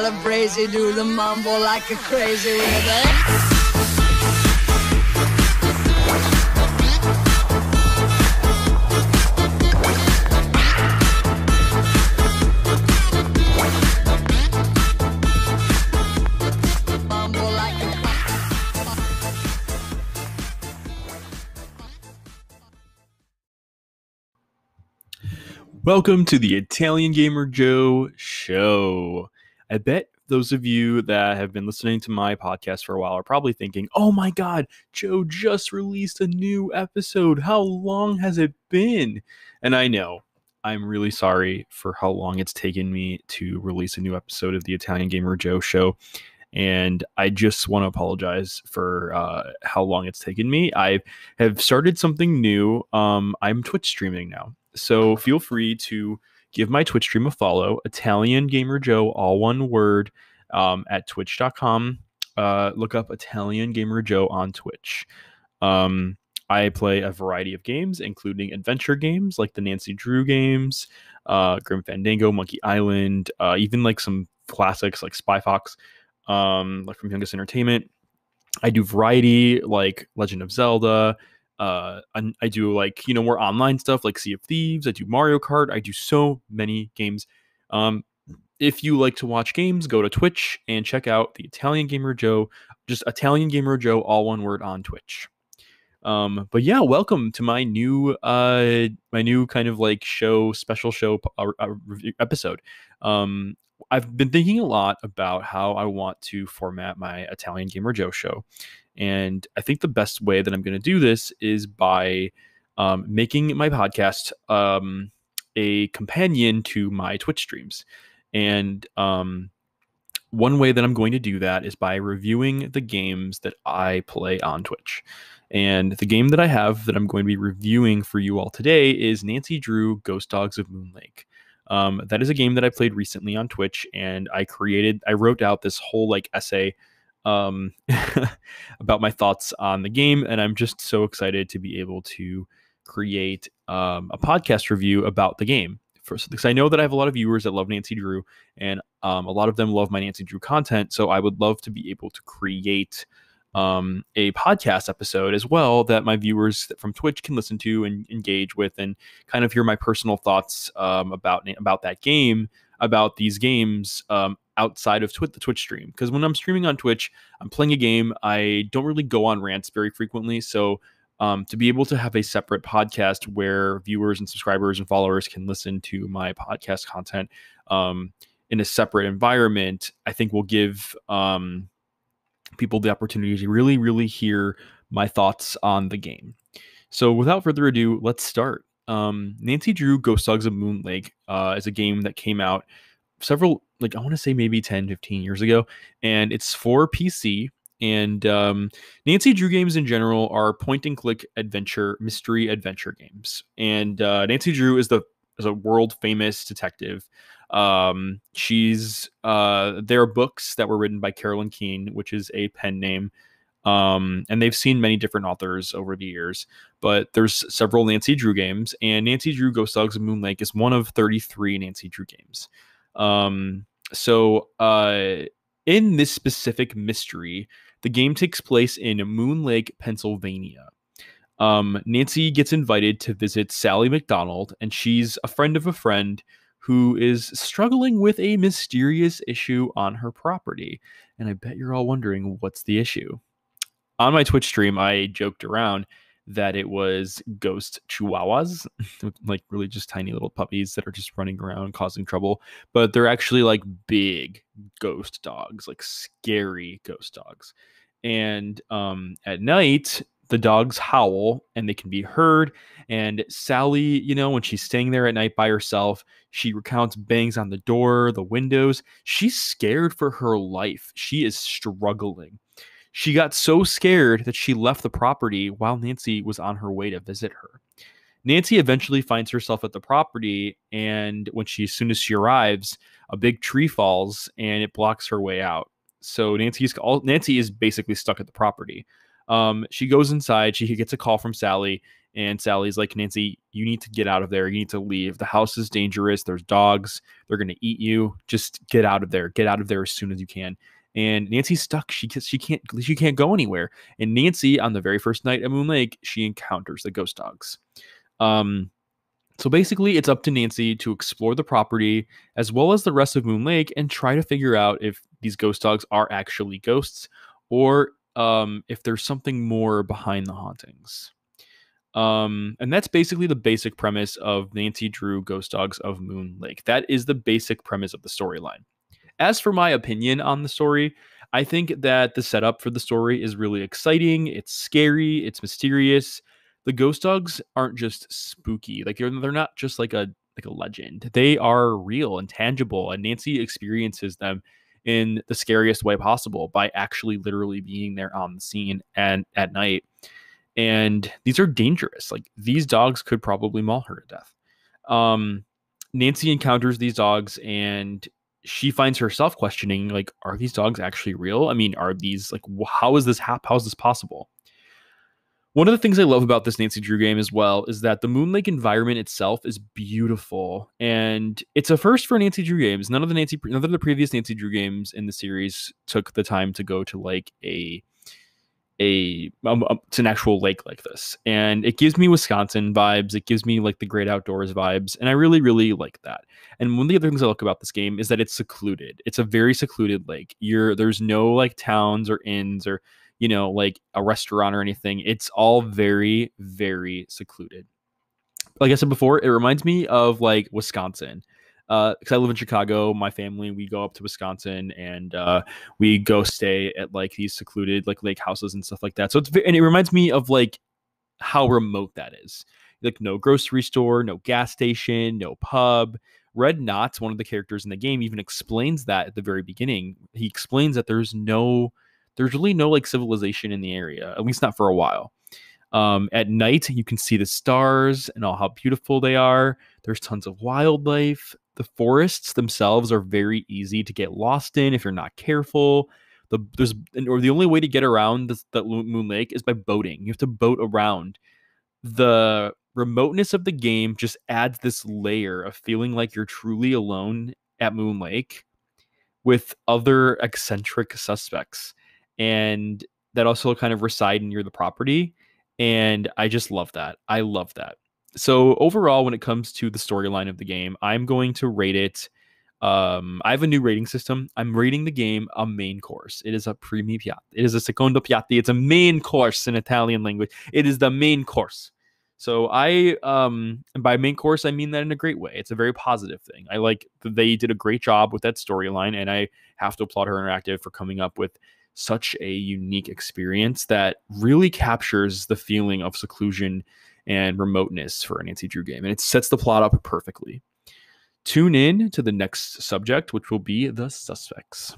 calabrese, do the mambo like a crazy rhythm. Welcome to the Italian Gamer Joe show. I bet those of you that have been listening to my podcast for a while are probably thinking, oh my God, Joe just released a new episode. How long has it been? And I know, I'm really sorry for how long it's taken me to release a new episode of the Italian Gamer Joe show. And I just want to apologize for how long it's taken me. I have started something new. I'm Twitch streaming now. So feel free to give my Twitch stream a follow, ItalianGamerJoe, all one word, at twitch.com. Look up ItalianGamerJoe on Twitch. I play a variety of games, including adventure games like the Nancy Drew games, Grim Fandango, Monkey Island, even like some classics like Spy Fox, like from Youngest Entertainment. I do variety like Legend of Zelda. I do like, more online stuff like Sea of Thieves. I do Mario Kart. I do so many games. If you like to watch games, go to Twitch and check out the Italian Gamer Joe, just Italian Gamer Joe, all one word on Twitch. But yeah, welcome to my new kind of like special show episode. I've been thinking a lot about how I want to format my Italian Gamer Joe show. And I think the best way that I'm going to do this is by making my podcast a companion to my Twitch streams. And one way that I'm going to do that is by reviewing the games that I play on Twitch. And the game that I have that I'm going to be reviewing for you all today is Nancy Drew Ghost Dogs of Moon Lake. That is a game that I played recently on Twitch, and I wrote out this whole like essay about my thoughts on the game, and I'm just so excited to be able to create a podcast review about the game. Because I know that I have a lot of viewers that love Nancy Drew, and a lot of them love my Nancy Drew content, so I would love to be able to create a podcast episode as well that my viewers from Twitch can listen to and engage with, and kind of hear my personal thoughts about that game, about these games outside of the Twitch stream. Because when I'm streaming on Twitch, I'm playing a game. I don't really go on rants very frequently, so to be able to have a separate podcast where viewers and subscribers and followers can listen to my podcast content in a separate environment, I think will give people the opportunity to really, really hear my thoughts on the game. So without further ado, let's start. Nancy Drew Ghost Dogs of Moon Lake is a game that came out several, I want to say maybe 10, 15 years ago, and it's for PC. And Nancy Drew games in general are point-and-click mystery adventure games. And Nancy Drew is a world-famous detective. There are books that were written by Carolyn Keene, which is a pen name. And they've seen many different authors over the years, but there's several Nancy Drew games, and Nancy Drew Ghost Dogs of Moon Lake is one of 33 Nancy Drew games. In this specific mystery, the game takes place in Moon Lake, Pennsylvania. Nancy gets invited to visit Sally McDonald, and she's a friend of a friend who is struggling with a mysterious issue on her property. And I bet you're all wondering, what's the issue? On my Twitch stream, I joked around that it was ghost chihuahuas, like really just tiny little puppies that are just running around causing trouble. But they're actually like big ghost dogs, like scary ghost dogs. And at night, the dogs howl and they can be heard. And Sally, when she's staying there at night by herself, she recounts bangs on the door, the windows. She's scared for her life. She is struggling. She got so scared that she left the property while Nancy was on her way to visit her. Nancy eventually finds herself at the property, and as soon as she arrives, a big tree falls and it blocks her way out. So Nancy is basically stuck at the property. She goes inside. She gets a call from Sally, And Sally's like, Nancy, you need to get out of there. You need to leave. The house is dangerous. There's dogs. They're going to eat you. Just get out of there. Get out of there as soon as you can. And Nancy's stuck. She can't go anywhere. And Nancy, on the very first night at Moon Lake, she encounters the ghost dogs. So basically, it's up to Nancy to explore the property as well as the rest of Moon Lake and try to figure out if these ghost dogs are actually ghosts or if there's something more behind the hauntings. And that's basically the basic premise of Nancy Drew Ghost Dogs of Moon Lake. That is the basic premise of the storyline. As for my opinion on the story, I think that the setup for the story is really exciting. It's scary. It's mysterious. The ghost dogs aren't just spooky. Like they're not just like a legend. They are real and tangible, and Nancy experiences them in the scariest way possible by actually literally being there on the scene and at night. And these are dangerous. Like these dogs could probably maul her to death. Nancy encounters these dogs and she finds herself questioning, like, are these dogs actually real? I mean, are these like, how is this possible? One of the things I love about this Nancy Drew game as well is that the Moon Lake environment itself is beautiful, and it's a first for Nancy Drew games. None of the previous Nancy Drew games in the series took the time to go to like it's an actual lake like this, and it gives me Wisconsin vibes. It gives me like the great outdoors vibes, and I really, really like that. And one of the other things I like about this game is that it's secluded. It's a very secluded lake. There's no like towns or inns or like a restaurant or anything. It's all very, very secluded. Like I said before, it reminds me of like Wisconsin. Because I live in Chicago, my family, we go up to Wisconsin and we go stay at like these secluded like lake houses and stuff like that. So and it reminds me of like how remote that is. Like no grocery store, no gas station, no pub. Red Knot's one of the characters in the game even explains that at the very beginning. He explains that there's really no like civilization in the area, at least not for a while. At night, you can see the stars and all how beautiful they are. There's tons of wildlife. The forests themselves are very easy to get lost in if you're not careful. The only way to get around the Moon Lake is by boating. You have to boat around. The remoteness of the game just adds this layer of feeling like you're truly alone at Moon Lake with other eccentric suspects, and that also kind of reside near the property. And I just love that. I love that. So overall, when it comes to the storyline of the game, I'm going to rate it. I have a new rating system. I'm rating the game a main course. It is a primi piatti. It is a secondo piatti. It's a main course in Italian language. It is the main course. So and by main course, I mean that in a great way. It's a very positive thing. I like that they did a great job with that storyline, and I have to applaud Her Interactive for coming up with such a unique experience that really captures the feeling of seclusion and remoteness for a Nancy Drew game. And it sets the plot up perfectly. Tune in to the next subject, which will be the suspects.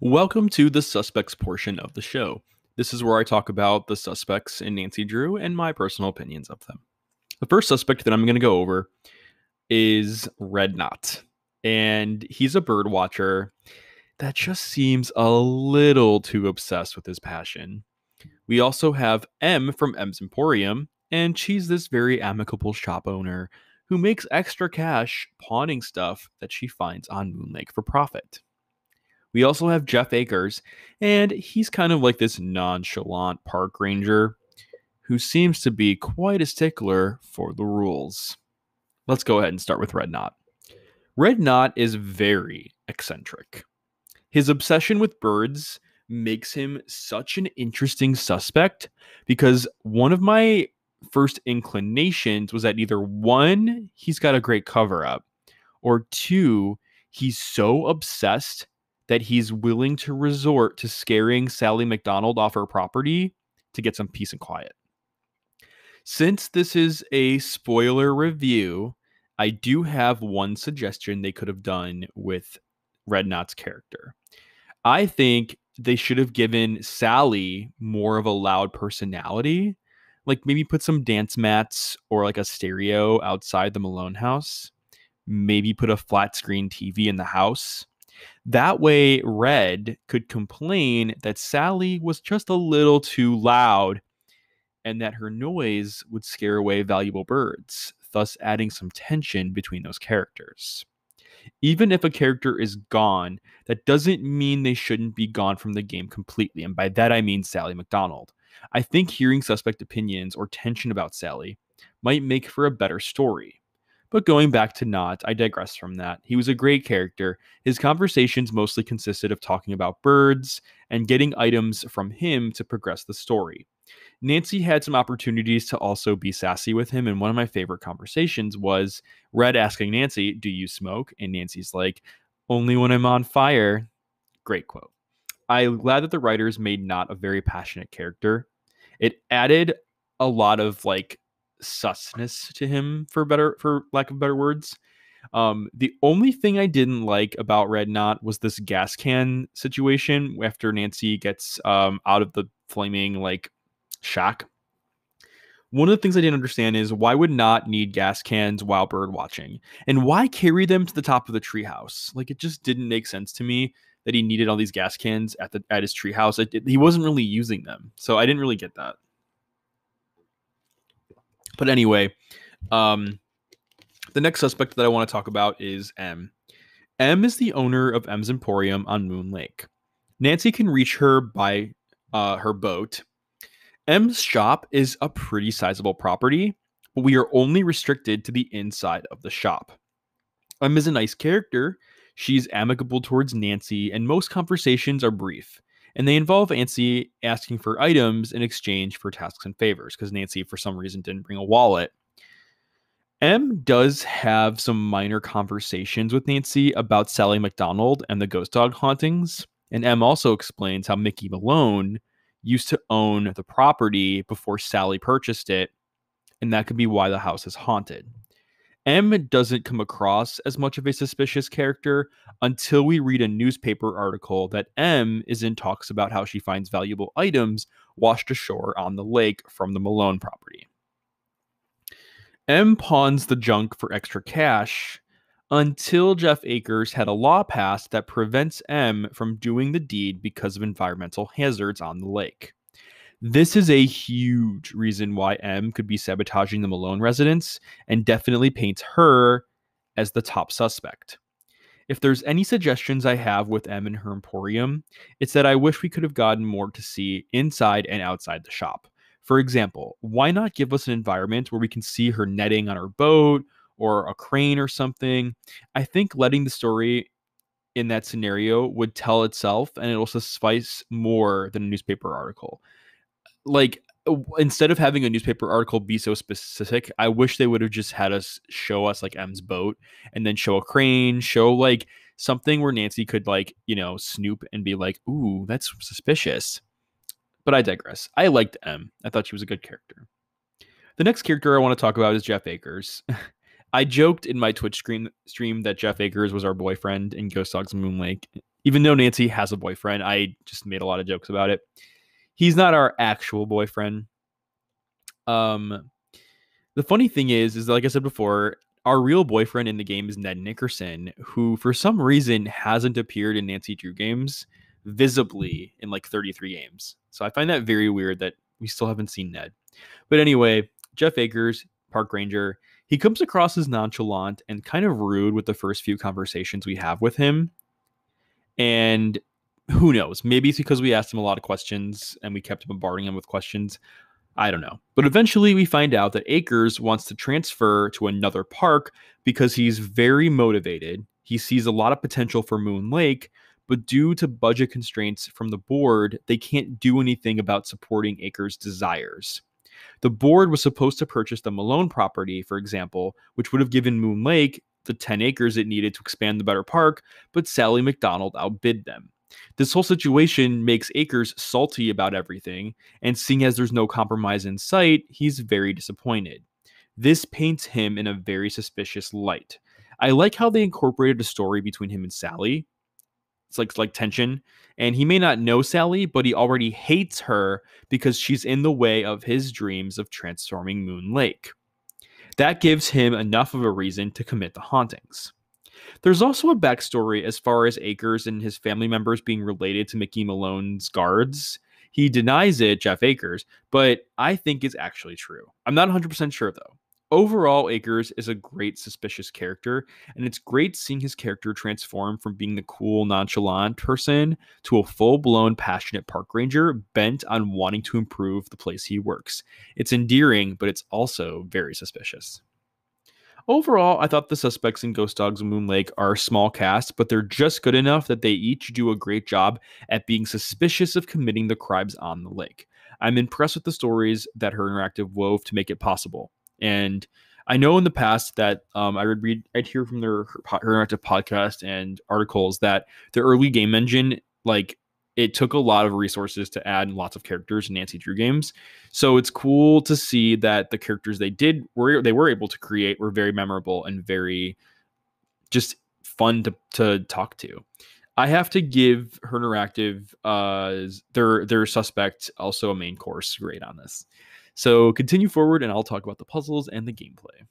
Welcome to the suspects portion of the show. This is where I talk about the suspects in Nancy Drew and my personal opinions of them. The first suspect that I'm going to go over is Red Knot. And he's a bird watcher that just seems a little too obsessed with his passion. We also have M from M's Emporium, and she's this very amicable shop owner who makes extra cash pawning stuff that she finds on Moon Lake for profit. We also have Jeff Akers, and he's kind of like this nonchalant park ranger who seems to be quite a stickler for the rules. Let's go ahead and start with Red Knot. Red Knot is very eccentric. His obsession with birds makes him such an interesting suspect because one of my first inclinations was that either one, he's got a great cover up, or two, he's so obsessed that he's willing to resort to scaring Sally McDonald off her property to get some peace and quiet. Since this is a spoiler review, I do have one suggestion they could have done with Red Knot's character. I think they should have given Sally more of a loud personality, like maybe put some dance mats or like a stereo outside the Malone house. maybe put a flat screen TV in the house. That way, Red could complain that Sally was just a little too loud and that her noise would scare away valuable birds, thus adding some tension between those characters. Even if a character is gone, that doesn't mean they shouldn't be gone from the game completely. And by that, I mean Sally McDonald. I think hearing suspect opinions or tension about Sally might make for a better story. But going back to Not, I digress from that. He was a great character. His conversations mostly consisted of talking about birds and getting items from him to progress the story. Nancy had some opportunities to also be sassy with him, and one of my favorite conversations was Red asking Nancy, "Do you smoke?" And Nancy's like, "Only when I'm on fire." Great quote. I'm glad that the writers made Not a very passionate character. It added a lot of like susness to him, for lack of better words. The only thing I didn't like about Red Knot was this gas can situation after Nancy gets out of the flaming like shack. One of the things I didn't understand is why would Not need gas cans while bird watching, and why carry them to the top of the treehouse? Like it just didn't make sense to me that he needed all these gas cans at his treehouse. He wasn't really using them, so I didn't really get that. But anyway, the next suspect that I want to talk about is M. M is the owner of M's Emporium on Moon Lake. Nancy can reach her by her boat. M's shop is a pretty sizable property, but we are only restricted to the inside of the shop. M is a nice character. She's amicable towards Nancy, and most conversations are brief. And they involve Nancy asking for items in exchange for tasks and favors, because Nancy, for some reason, didn't bring a wallet. M does have some minor conversations with Nancy about Sally McDonald and the ghost dog hauntings. And M also explains how Mickey Malone used to own the property before Sally purchased it, and that could be why the house is haunted. M doesn't come across as much of a suspicious character until we read a newspaper article that M is in talks about how she finds valuable items washed ashore on the lake from the Malone property. M pawns the junk for extra cash until Jeff Akers had a law passed that prevents M from doing the deed because of environmental hazards on the lake. This is a huge reason why M could be sabotaging the Malone residence and definitely paints her as the top suspect. If there's any suggestions I have with M and her emporium, it's that I wish we could have gotten more to see inside and outside the shop. For example, why not give us an environment where we can see her netting on her boat or a crane or something? I think letting the story in that scenario would tell itself, and it'll suffice more than a newspaper article. Like, instead of having a newspaper article be so specific, I wish they would have just had us show us like M's boat and then show a crane, show like something where Nancy could like, snoop and be like, "Ooh, that's suspicious." But I digress. I liked M. I thought she was a good character. The next character I want to talk about is Jeff Akers. I joked in my Twitch stream that Jeff Akers was our boyfriend in Ghost Dogs Moon Lake. Even though Nancy has a boyfriend, I just made a lot of jokes about it. He's not our actual boyfriend. The funny thing is like I said before, our real boyfriend in the game is Ned Nickerson, who for some reason hasn't appeared in Nancy Drew games visibly in like 33 games. So I find that very weird that we still haven't seen Ned. But anyway, Jeff Akers, park ranger, he comes across as nonchalant and kind of rude with the first few conversations we have with him. And who knows? Maybe it's because we asked him a lot of questions and we kept bombarding him with questions. I don't know. But eventually we find out that Akers wants to transfer to another park because he's very motivated. He sees a lot of potential for Moon Lake, but due to budget constraints from the board, they can't do anything about supporting Akers' desires. The board was supposed to purchase the Malone property, for example, which would have given Moon Lake the 10 acres it needed to expand the better park, but Sally McDonald outbid them. This whole situation makes Akers salty about everything, and seeing as there's no compromise in sight, he's very disappointed. This paints him in a very suspicious light. I like how they incorporated a story between him and Sally. It's like tension, and he may not know Sally, but he already hates her because she's in the way of his dreams of transforming Moon Lake. That gives him enough of a reason to commit the hauntings. There's also a backstory as far as Akers and his family members being related to Mickey Malone's guards. He denies it, Jeff Akers, but I think it's actually true. I'm not 100% sure though. Overall, Akers is a great suspicious character, and it's great seeing his character transform from being the cool, nonchalant person to a full-blown, passionate park ranger bent on wanting to improve the place he works. It's endearing, but it's also very suspicious. Overall, I thought the suspects in Ghost Dogs and Moon Lake are a small cast, but they're just good enough that they each do a great job at being suspicious of committing the crimes on the lake. I'm impressed with the stories that Her Interactive wove to make it possible. And I know in the past that I'd hear from Her Interactive podcast and articles that the early game engine, like, it took a lot of resources to add lots of characters in Nancy Drew games. So it's cool to see that the characters they were able to create were very memorable and very just fun to talk to. I have to give Her Interactive their suspect also a main course grade on this. So continue forward and I'll talk about the puzzles and the gameplay.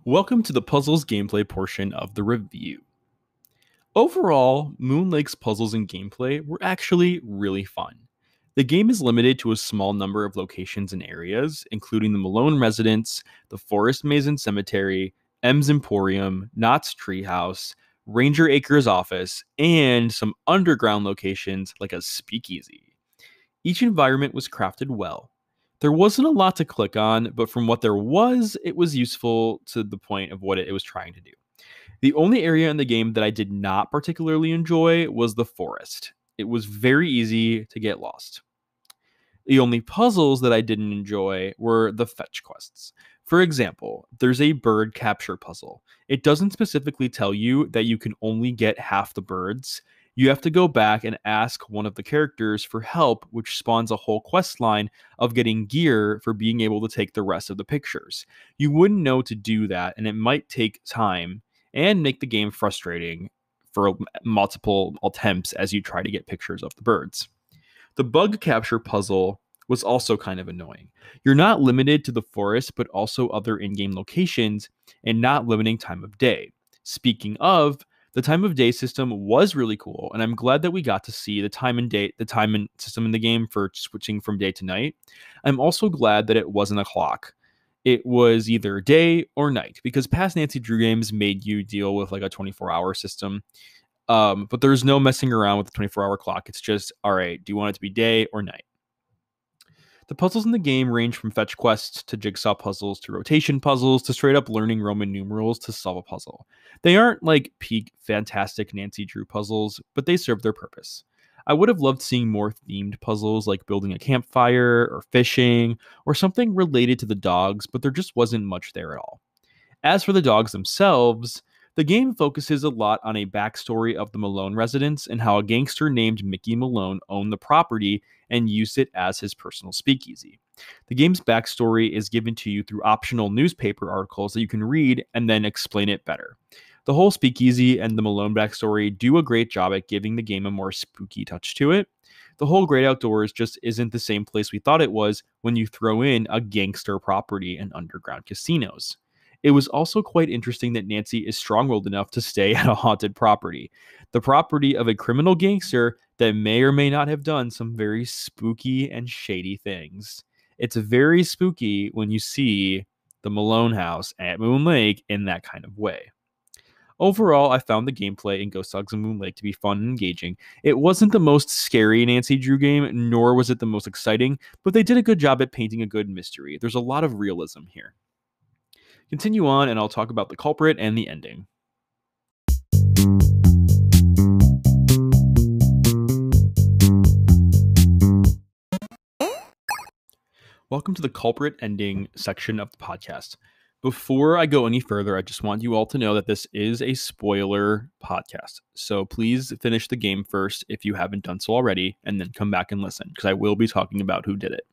Welcome to the puzzles gameplay portion of the review. Overall, Moon Lake's puzzles and gameplay were actually really fun. The game is limited to a small number of locations and areas, including the Malone residence, the Forest Maze and Cemetery, M's Emporium, Knott's Treehouse, Ranger Acres office, and some underground locations like a speakeasy. Each environment was crafted well. There wasn't a lot to click on, but from what there was, it was useful to the point of what it was trying to do. The only area in the game that I did not particularly enjoy was the forest. It was very easy to get lost. The only puzzles that I didn't enjoy were the fetch quests. For example, there's a bird capture puzzle. It doesn't specifically tell you that you can only get half the birds. You have to go back and ask one of the characters for help, which spawns a whole quest line of getting gear for being able to take the rest of the pictures. You wouldn't know to do that, and it might take time and make the game frustrating for multiple attempts as you try to get pictures of the birds. The bug capture puzzle was also kind of annoying. You're not limited to the forest, but also other in-game locations, and not limiting time of day. Speaking of, the time of day system was really cool, and I'm glad that we got to see the time and system in the game for switching from day to night. I'm also glad that it wasn't a clock. It was either day or night, because past Nancy Drew games made you deal with like a 24-hour system. But there's no messing around with the 24-hour clock. It's just, all right, do you want it to be day or night? The puzzles in the game range from fetch quests to jigsaw puzzles to rotation puzzles to straight up learning Roman numerals to solve a puzzle. They aren't like peak fantastic Nancy Drew puzzles, but they serve their purpose. I would have loved seeing more themed puzzles like building a campfire or fishing or something related to the dogs, but there just wasn't much there at all. As for the dogs themselves, the game focuses a lot on a backstory of the Malone residence and how a gangster named Mickey Malone owned the property and used it as his personal speakeasy. The game's backstory is given to you through optional newspaper articles that you can read and then explain it better. The whole speakeasy and the Malone backstory do a great job at giving the game a more spooky touch to it. The whole Great Outdoors just isn't the same place we thought it was when you throw in a gangster property and underground casinos. It was also quite interesting that Nancy is strong-willed enough to stay at a haunted property, the property of a criminal gangster that may or may not have done some very spooky and shady things. It's very spooky when you see the Malone house at Moon Lake in that kind of way. Overall, I found the gameplay in Ghost Dogs and Moon Lake to be fun and engaging. It wasn't the most scary Nancy Drew game, nor was it the most exciting, but they did a good job at painting a good mystery. There's a lot of realism here. Continue on, and I'll talk about the culprit and the ending. Welcome to the culprit ending section of the podcast. Before I go any further, I just want you all to know that this is a spoiler podcast. So please finish the game first if you haven't done so already, and then come back and listen, because I will be talking about who did it.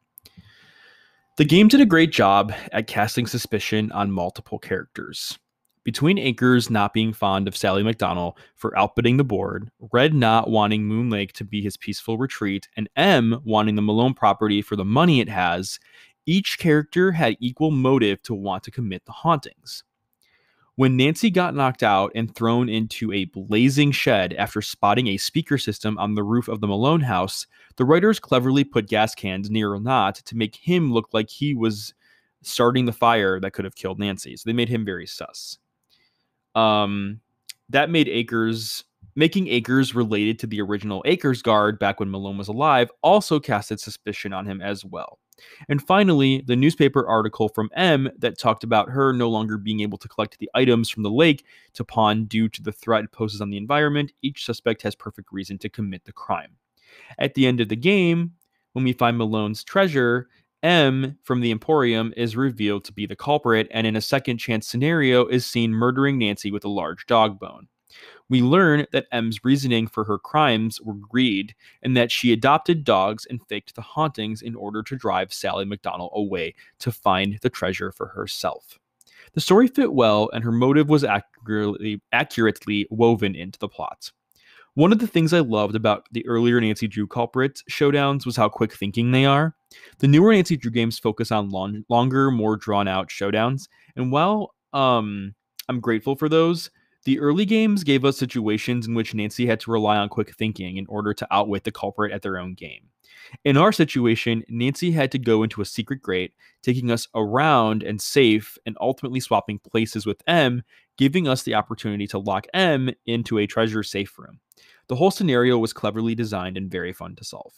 The game did a great job at casting suspicion on multiple characters. Between Acres not being fond of Sally McDonald for outbidding the board, Red not wanting Moon Lake to be his peaceful retreat, and M wanting the Malone property for the money it has, each character had equal motive to want to commit the hauntings. When Nancy got knocked out and thrown into a blazing shed after spotting a speaker system on the roof of the Malone house, the writers cleverly put gas cans near Not to make him look like he was starting the fire that could have killed Nancy. So they made him very sus. That made making Acres related to the original Acres guard back when Malone was alive also casted suspicion on him as well. And finally, the newspaper article from M that talked about her no longer being able to collect the items from the lake to pawn due to the threat it poses on the environment. Each suspect has perfect reason to commit the crime. At the end of the game, when we find Malone's treasure, M from the Emporium is revealed to be the culprit, and in a second chance scenario is seen murdering Nancy with a large dog bone. We learn that M's reasoning for her crimes were greed, and that she adopted dogs and faked the hauntings in order to drive Sally McDonald away to find the treasure for herself. The story fit well, and her motive was accurately woven into the plot. One of the things I loved about the earlier Nancy Drew culprit showdowns was how quick thinking they are. The newer Nancy Drew games focus on longer, more drawn-out showdowns, and while I'm grateful for those, the early games gave us situations in which Nancy had to rely on quick thinking in order to outwit the culprit at their own game. In our situation, Nancy had to go into a secret grate, taking us around and safe, and ultimately swapping places with M, giving us the opportunity to lock M into a treasure safe room. The whole scenario was cleverly designed and very fun to solve.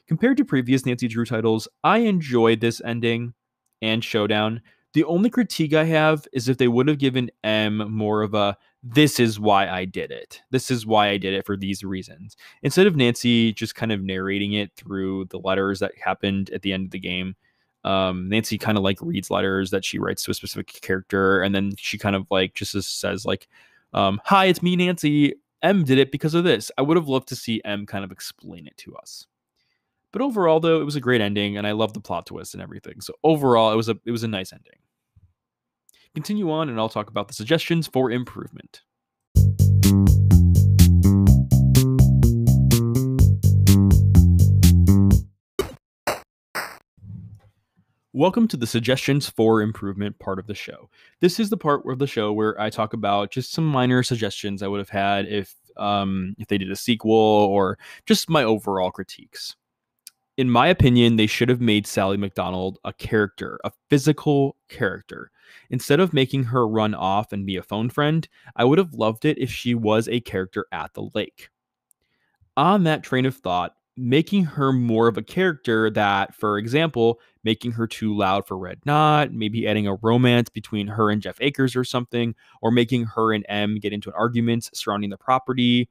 Compared to previous Nancy Drew titles, I enjoyed this ending and showdown. The only critique I have is if they would have given M more of a, this is why I did it. This is why I did it for these reasons. Instead of Nancy just kind of narrating it through the letters that happened at the end of the game, Nancy kind of like reads letters that she writes to a specific character, and then she kind of like just says like, hi, it's me, Nancy. M did it because of this. I would have loved to see M kind of explain it to us. But overall, though, it was a great ending, and I love the plot twist and everything. So overall, it was a nice ending. Continue on, and I'll talk about the suggestions for improvement. Welcome to the suggestions for improvement part of the show. This is the part of the show where I talk about just some minor suggestions I would have had if they did a sequel, or just my overall critiques. In my opinion, they should have made Sally McDonald a character, a physical character. Instead of making her run off and be a phone friend, I would have loved it if she was a character at the lake. On that train of thought, making her more of a character that, for example, making her too loud for Red Knot, maybe adding a romance between her and Jeff Akers or something, or making her and M get into an argument surrounding the property,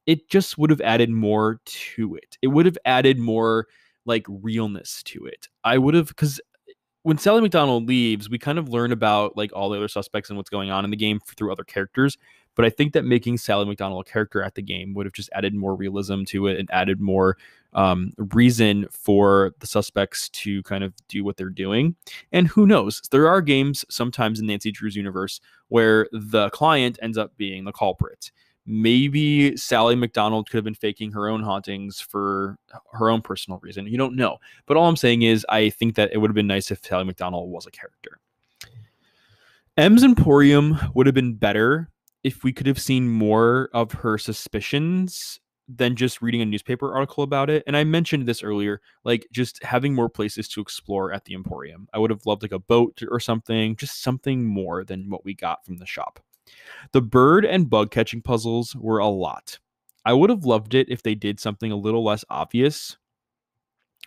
it just would have added more to it. It would have added more like realness to it. I would have, because when Sally McDonald leaves, we kind of learn about like all the other suspects and what's going on in the game through other characters. But I think that making Sally McDonald a character at the game would have just added more realism to it and added more reason for the suspects to kind of do what they're doing. And who knows? There are games sometimes in Nancy Drew's universe where the client ends up being the culprit. Maybe Sally McDonald could have been faking her own hauntings for her own personal reason. You don't know. But all I'm saying is I think that it would have been nice if Sally McDonald was a character. M's Emporium would have been better if we could have seen more of her suspicions than just reading a newspaper article about it. And I mentioned this earlier, like just having more places to explore at the Emporium. I would have loved like a boat or something, just something more than what we got from the shop. The bird and bug catching puzzles were a lot. I would have loved it if they did something a little less obvious,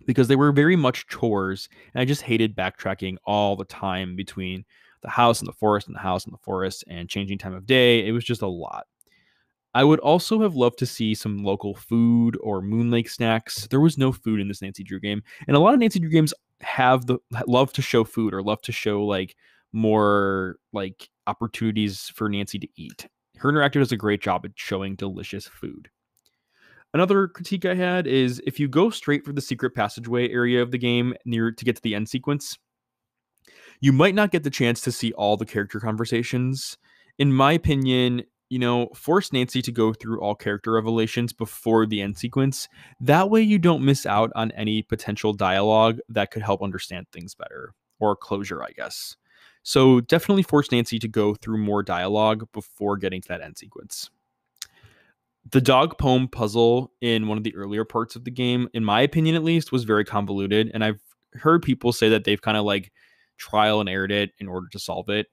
because they were very much chores, and I just hated backtracking all the time between the house and the forest and the house and the forest and changing time of day. It was just a lot. I would also have loved to see some local food or Moon Lake snacks. There was no food in this Nancy Drew game, and a lot of Nancy Drew games love to show food, or love to show like more like opportunities for Nancy to eat. Her interactor does a great job at showing delicious food. Another critique I had is if you go straight for the secret passageway area of the game near to get to the end sequence, you might not get the chance to see all the character conversations. in my opinion, force Nancy to go through all character revelations before the end sequence. That way you don't miss out on any potential dialogue that could help understand things better, or closure, I guess. So definitely force Nancy to go through more dialogue before getting to that end sequence. The dog poem puzzle in one of the earlier parts of the game, in my opinion at least, was very convoluted, and I've heard people say that they've kind of like trial and errored it in order to solve it.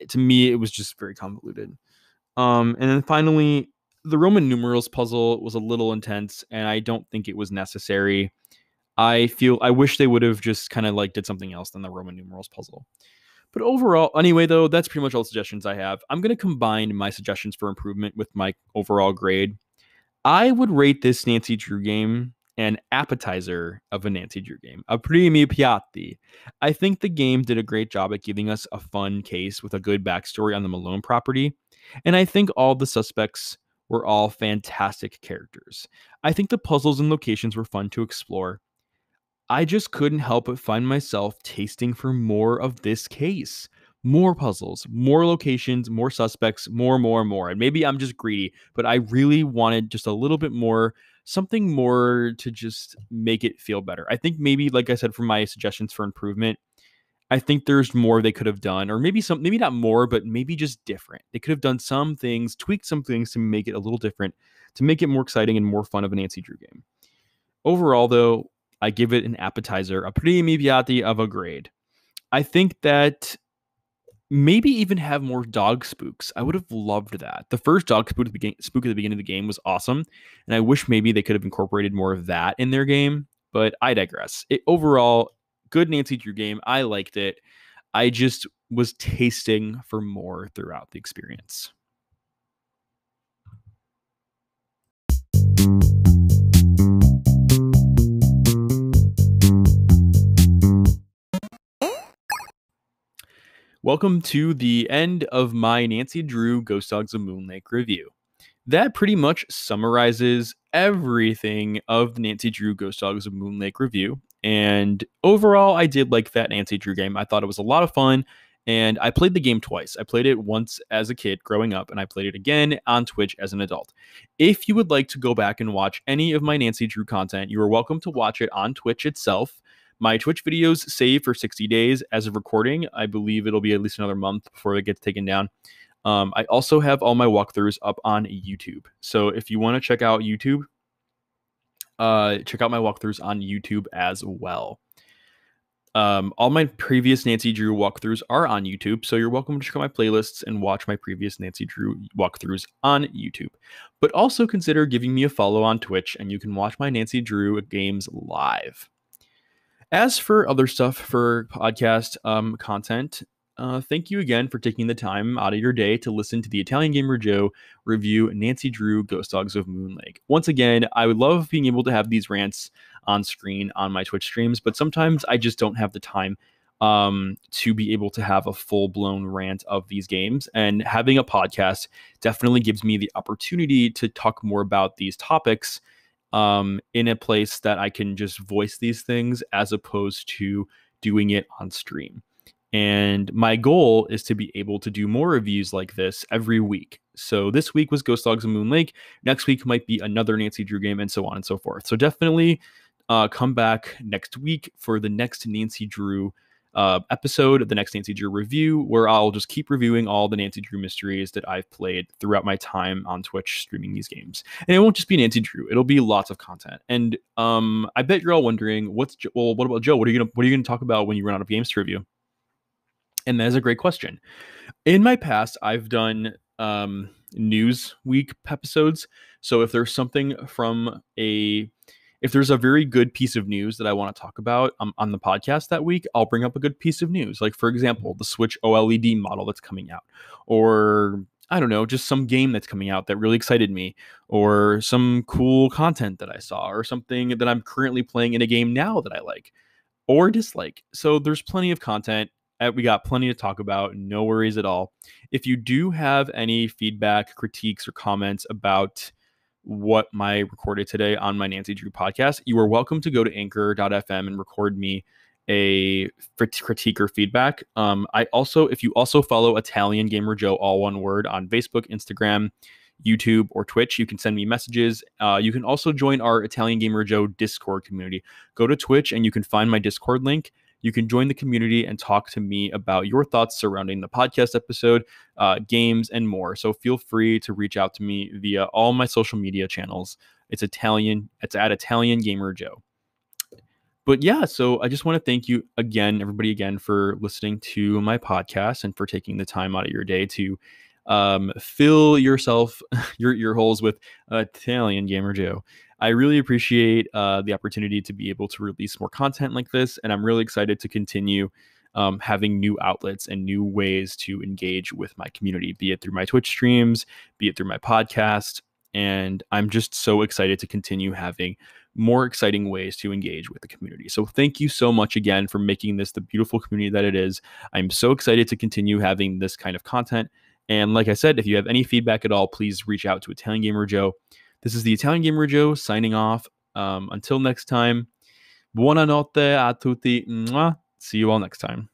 To me, it was just very convoluted. And then finally, the Roman numerals puzzle was a little intense, and I don't think it was necessary. I wish they would have just kind of like did something else than the Roman numerals puzzle. But overall, anyway, though, that's pretty much all the suggestions I have. I'm going to combine my suggestions for improvement with my overall grade. I would rate this Nancy Drew game an appetizer of a Nancy Drew game, a primi piatti. I think the game did a great job at giving us a fun case with a good backstory on the Malone property, and I think all the suspects were all fantastic characters. I think the puzzles and locations were fun to explore. I just couldn't help but find myself tasting for more of this case. More puzzles, more locations, more suspects, more. And maybe I'm just greedy, but I really wanted just a little bit more, something more to just make it feel better. I think maybe, like I said, for my suggestions for improvement, I think there's more they could have done, or maybe not more, but maybe just different. They could have done some things, tweaked some things to make it a little different, to make it more exciting and more fun of a Nancy Drew game. Overall, though, I give it an appetizer, a primi piatti of a grade. I think that maybe even have more dog spooks. I would have loved that. The first dog spook at the beginning of the game was awesome, and I wish maybe they could have incorporated more of that in their game, but I digress. Overall, good Nancy Drew game. I liked it. I just was tasting for more throughout the experience. Welcome to the end of my Nancy Drew Ghost Dogs of Moon Lake review. That pretty much summarizes everything of the Nancy Drew Ghost Dogs of Moon Lake review. And overall, I did like that Nancy Drew game. I thought it was a lot of fun, and I played the game twice. I played it once as a kid growing up, and I played it again on Twitch as an adult. If you would like to go back and watch any of my Nancy Drew content, you are welcome to watch it on Twitch itself. My Twitch videos save for 60 days as of recording. I believe it'll be at least another month before it gets taken down. I also have all my walkthroughs up on YouTube. So if you want to check out YouTube, check out my walkthroughs on YouTube as well. All my previous Nancy Drew walkthroughs are on YouTube, so you're welcome to check out my playlists and watch my previous Nancy Drew walkthroughs on YouTube. But also consider giving me a follow on Twitch, and you can watch my Nancy Drew games live. As for other stuff for podcast content, thank you again for taking the time out of your day to listen to the Italian Gamer Joe review Nancy Drew Ghost Dogs of Moon Lake. Once again, I would love being able to have these rants on screen on my Twitch streams, but sometimes I just don't have the time to be able to have a full-blown rant of these games. And having a podcast definitely gives me the opportunity to talk more about these topics in a place that I can just voice these things as opposed to doing it on stream. And my goal is to be able to do more reviews like this every week. So this week was Ghost Dogs of Moon Lake. Next week might be another Nancy Drew game, and so on and so forth. So definitely come back next week for the next Nancy Drew episode of the next Nancy Drew review, where I'll just keep reviewing all the Nancy Drew mysteries that I've played throughout my time on Twitch streaming these games. And it won't just be Nancy Drew; it'll be lots of content. And I bet you're all wondering, what about Joe? What are you gonna talk about when you run out of games to review? And that is a great question. In my past, I've done news week episodes. So if there's something if there's a very good piece of news that I want to talk about on the podcast that week, I'll bring up a good piece of news. Like, for example, the Switch OLED model that's coming out, or I don't know, just some game that's coming out that really excited me, or some cool content that I saw, or something that I'm currently playing in a game now that I like or dislike. So there's plenty of content. We got plenty to talk about. No worries at all. If you do have any feedback, critiques, or comments about what I recorded today on my Nancy Drew podcast, you are welcome to go to anchor.fm and record me a critique or feedback. If you also follow ItalianGamerJoe, all one word, on Facebook, Instagram, YouTube, or Twitch, you can send me messages. You can also join our Italian Gamer Joe Discord community. Go to Twitch and you can find my Discord link. You can join the community and talk to me about your thoughts surrounding the podcast episode, games, and more. So feel free to reach out to me via all my social media channels. It's at Italian Gamer Joe. But yeah, so I just want to thank you again, everybody again, for listening to my podcast and for taking the time out of your day to fill yourself, your ear holes with Italian Gamer Joe. I really appreciate the opportunity to be able to release more content like this, and I'm really excited to continue having new outlets and new ways to engage with my community, be it through my Twitch streams, be it through my podcast. And I'm just so excited to continue having more exciting ways to engage with the community. So thank you so much again for making this the beautiful community that it is. I'm so excited to continue having this kind of content. And like I said, if you have any feedback at all, please reach out to Italian Gamer Joe. This is the Italian Gamer Joe signing off. Until next time, buonanotte a tutti. Mwah. See you all next time.